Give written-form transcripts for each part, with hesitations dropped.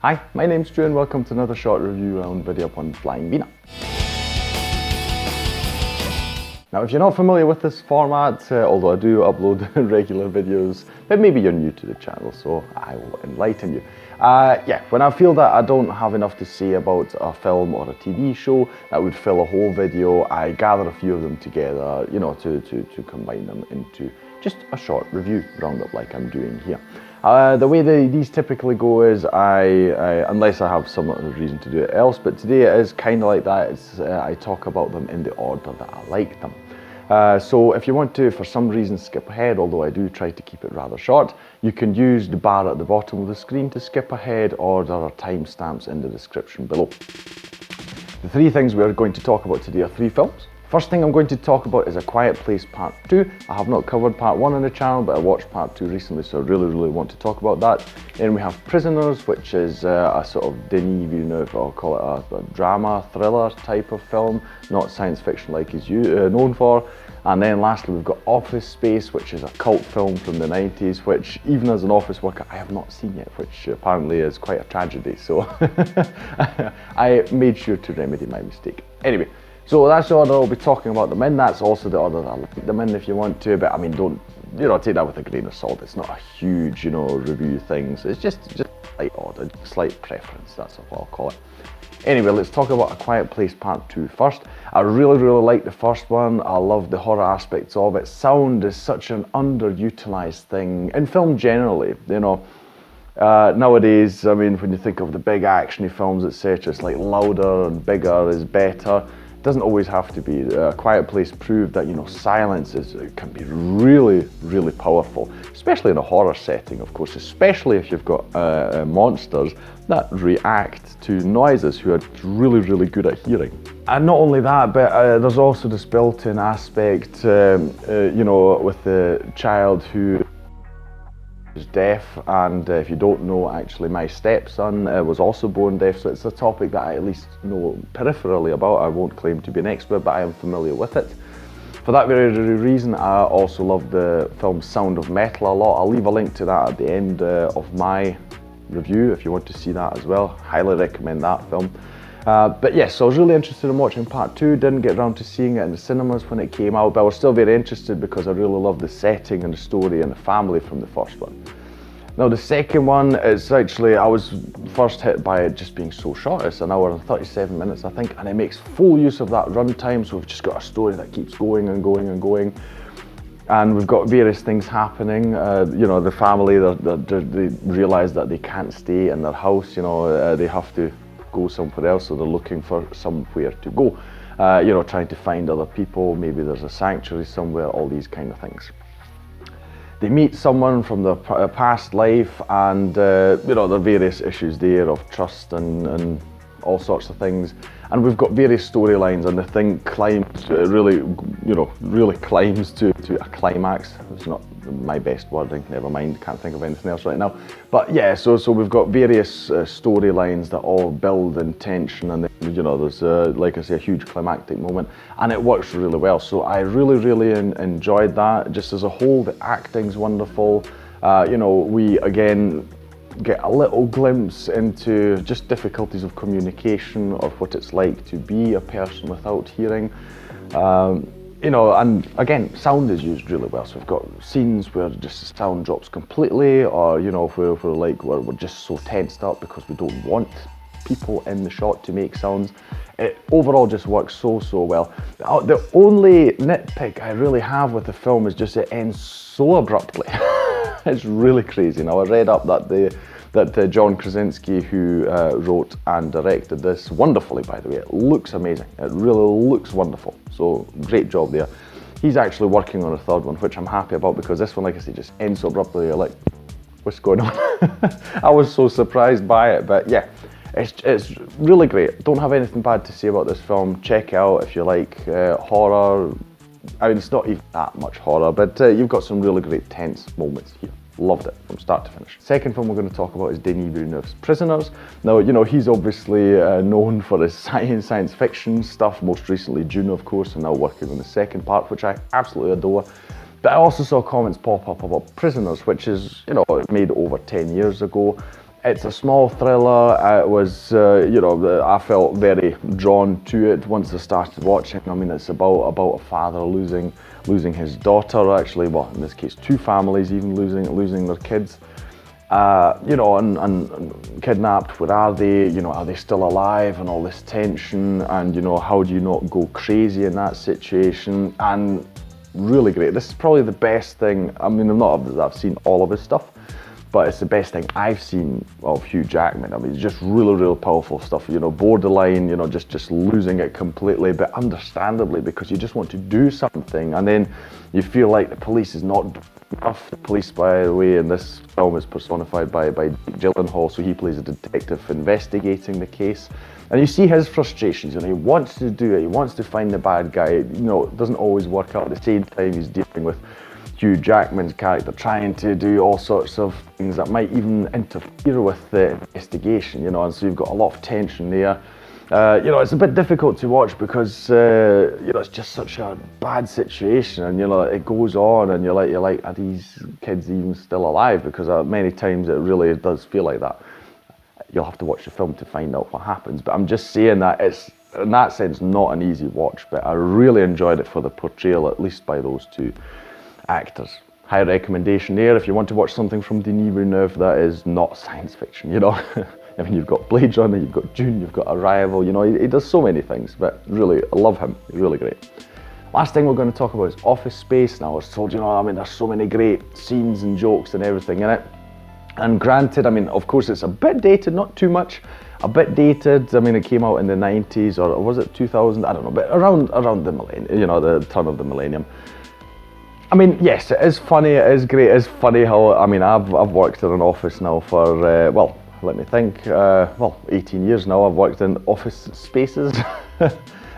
Hi, my name's Stu and welcome to another short review round video upon flying Wiener. Now if you're not familiar with this format, although I do upload regular videos, then maybe you're new to the channel, so I will enlighten you. When I feel that I don't have enough to say about a film or a TV show that would fill a whole video, I gather a few of them together, to combine them into just a short review roundup like I'm doing here. The way these typically go is unless I have some other reason to do it else, but today it is kind of like that. I talk about them in the order that I like them. So if you want to, for some reason, skip ahead, although I do try to keep it rather short, you can use the bar at the bottom of the screen to skip ahead, or there are timestamps in the description below. The three things we are going to talk about today are three films. First thing I'm going to talk about is A Quiet Place Part 2. I have not covered Part 1 on the channel, but I watched Part 2 recently, so I really want to talk about that. Then we have Prisoners, which is a sort of Denis Villeneuve, I'll call it a drama, thriller type of film, not science fiction like he's known for. And then lastly we've got Office Space, which is a cult film from the 90s, which even as an office worker I have not seen yet, which apparently is quite a tragedy, so I made sure to remedy my mistake. Anyway, so that's the order I'll be talking about them in. That's also the order that I like them in if you want to, but I mean, don't, take that with a grain of salt. It's not a huge, review things. It's just slight order, slight preference, that's what I'll call it. Anyway, let's talk about A Quiet Place Part 2 first. I really like the first one. I love the horror aspects of it. Sound is such an underutilized thing in film generally, nowadays, I mean, when you think of the big actiony films, etc., it's like louder and bigger is better. It doesn't always have to be. A Quiet Place proved that, silence can be really powerful, especially in a horror setting, of course, especially if you've got monsters that react to noises, who are really good at hearing. And not only that, but there's also this built-in aspect, with the child who is deaf, and if you don't know, actually my stepson was also born deaf, so it's a topic that I at least know peripherally about. I won't claim to be an expert, but I am familiar with it. For that very reason, I also love the film Sound of Metal a lot. I'll leave a link to that at the end of my review if you want to see that as well. Highly recommend that film. But yes, so I was really interested in watching Part 2, didn't get around to seeing it in the cinemas when it came out, but I was still very interested because I really love the setting and the story and the family from the first one. Now the second one is actually, I was first hit by it just being so short. It's an hour and 37 minutes I think, and it makes full use of that runtime, so we've just got a story that keeps going and going. And we've got various things happening. The family, they realise that they can't stay in their house, they have to go somewhere else, so they're looking for somewhere to go, trying to find other people, maybe there's a sanctuary somewhere, all these kind of things. They meet someone from their past life, and there are various issues there of trust and all sorts of things, and we've got various storylines, and the thing climbs really climbs to a climax. It's not my best wording, never mind, can't think of anything else right now. But yeah, so we've got various storylines that all build in tension, and there's like I say, a huge climactic moment, and it works really well. So I really enjoyed that. Just as a whole, the acting's wonderful. We again get a little glimpse into just difficulties of communication, of what it's like to be a person without hearing. And again, sound is used really well. So we've got scenes where just the sound drops completely, or if we're just so tensed up because we don't want people in the shot to make sounds. It overall just works so well. The only nitpick I really have with the film is just it ends so abruptly. It's really crazy. Now I read up that John Krasinski, who wrote and directed this wonderfully, by the way, it looks amazing. It really looks wonderful. So great job there. He's actually working on a third one, which I'm happy about, because this one, like I say, just ends so abruptly. You're like, what's going on? I was so surprised by it, but yeah, it's really great. Don't have anything bad to say about this film. Check it out if you like horror. I mean, it's not even that much horror, but you've got some really great tense moments here. Loved it from start to finish. Second film we're going to talk about is Denis Villeneuve's Prisoners. Now, he's obviously known for his science fiction stuff, most recently Dune, of course, and now working on the second part, which I absolutely adore. But I also saw comments pop up about Prisoners, which is, made over 10 years ago. It's a small thriller. It was, I felt very drawn to it once I started watching. I mean, it's about a father losing his daughter. Actually, well, in this case, two families even losing their kids. And kidnapped. Where are they? Are they still alive? And all this tension. And how do you not go crazy in that situation? And really great. This is probably the best thing. I mean, I've seen all of his stuff, but it's the best thing I've seen of Hugh Jackman. I mean, it's just really powerful stuff. Borderline. Just losing it completely, but understandably, because you just want to do something, and then you feel like the police is not enough. The police, by the way, in this film is personified by Gyllenhaal, so he plays a detective investigating the case. And you see his frustrations, he wants to do it, he wants to find the bad guy. It doesn't always work out. At the same time, he's dealing with Hugh Jackman's character trying to do all sorts of things that might even interfere with the investigation, and so you've got a lot of tension there. It's a bit difficult to watch because, it's just such a bad situation, and it goes on, and you're like, are these kids even still alive? Because many times it really does feel like that. You'll have to watch the film to find out what happens, but I'm just saying that it's, in that sense, not an easy watch, but I really enjoyed it for the portrayal, at least by those two actors. High recommendation there if you want to watch something from Denis Villeneuve that is not science fiction, I mean, you've got Blade Runner, you've got Dune, you've got Arrival, he does so many things, but really, I love him, he's really great. Last thing we're going to talk about is Office Space. Now, I was told, I mean, there's so many great scenes and jokes and everything in it. And granted, I mean, of course, it's a bit dated, not too much, a bit dated. I mean, it came out in the 90s, or was it 2000? I don't know, but around the millennium, the turn of the millennium. I mean, yes, it is funny, it is great, it is funny how, I mean, I've worked in an office now for, let me think, 18 years now. I've worked in office spaces.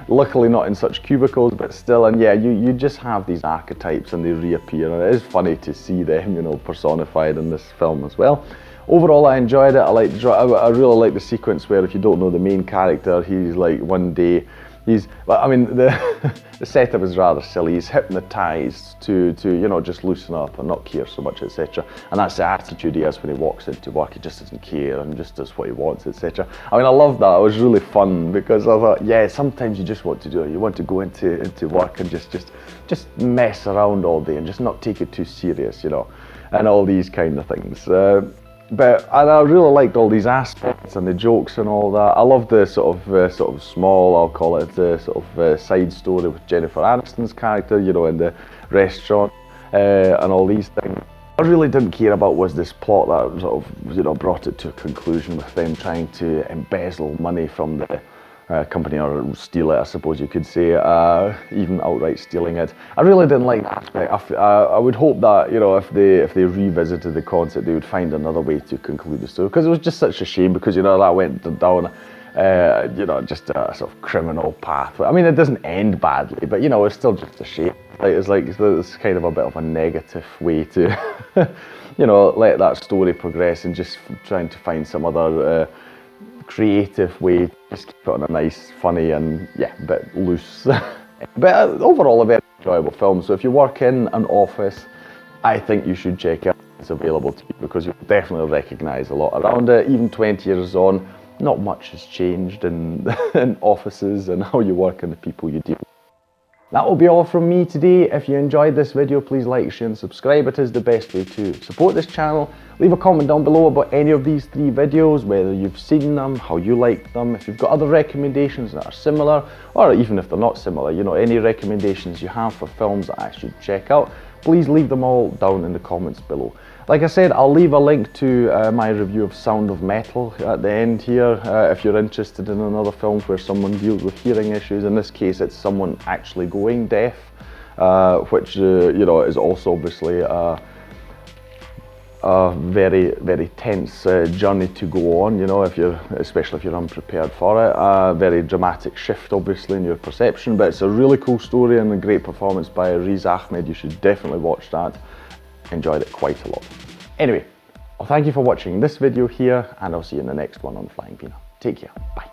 Luckily not in such cubicles, but still, and yeah, you just have these archetypes and they reappear, and it is funny to see them, personified in this film as well. Overall, I enjoyed it. I really like the sequence where, if you don't know the main character, he's like, one day, the setup is rather silly. He's hypnotized to just loosen up and not care so much, etc. And that's the attitude he has when he walks into work. He just doesn't care and just does what he wants, etc. I mean, I love that. It was really fun because I thought, yeah, sometimes you just want to do it. You want to go into work and just mess around all day and just not take it too serious, and all these kind of things. And I really liked all these aspects and the jokes and all that. I love the sort of small, I'll call it, sort of side story with Jennifer Aniston's character, in the restaurant, and all these things. What I really didn't care about was this plot that sort of, brought it to a conclusion with them trying to embezzle money from the company, or steal it, I suppose you could say, even outright stealing it. I really didn't like that aspect. I would hope that, if they revisited the concept, they would find another way to conclude the story, because it was just such a shame, because, that went down, just a sort of criminal path. I mean, it doesn't end badly, but, it's still just a shame. It's kind of a bit of a negative way to, let that story progress, and just trying to find some other creative way to just keep it on a nice, funny, and a bit loose. But overall, a very enjoyable film. So if you work in an office, I think you should check out. It's available to you, because you'll definitely recognise a lot around it. Even 20 years on, not much has changed in offices and how you work and the people you deal with. That will be all from me today. If you enjoyed this video, please like, share and subscribe. It is the best way to support this channel. Leave a comment down below about any of these 3 videos, whether you've seen them, how you like them, if you've got other recommendations that are similar, or even if they're not similar, any recommendations you have for films that I should check out, please leave them all down in the comments below. Like I said, I'll leave a link to my review of Sound of Metal at the end here, if you're interested in another film where someone deals with hearing issues. In this case, it's someone actually going deaf, which is also obviously a very tense journey to go on. Especially if you're unprepared for it. A very dramatic shift, obviously, in your perception. But it's a really cool story and a great performance by Riz Ahmed. You should definitely watch that. Enjoyed it quite a lot. Anyway, well, thank you for watching this video here, and I'll see you in the next one on Flying Peanut. Take care. Bye.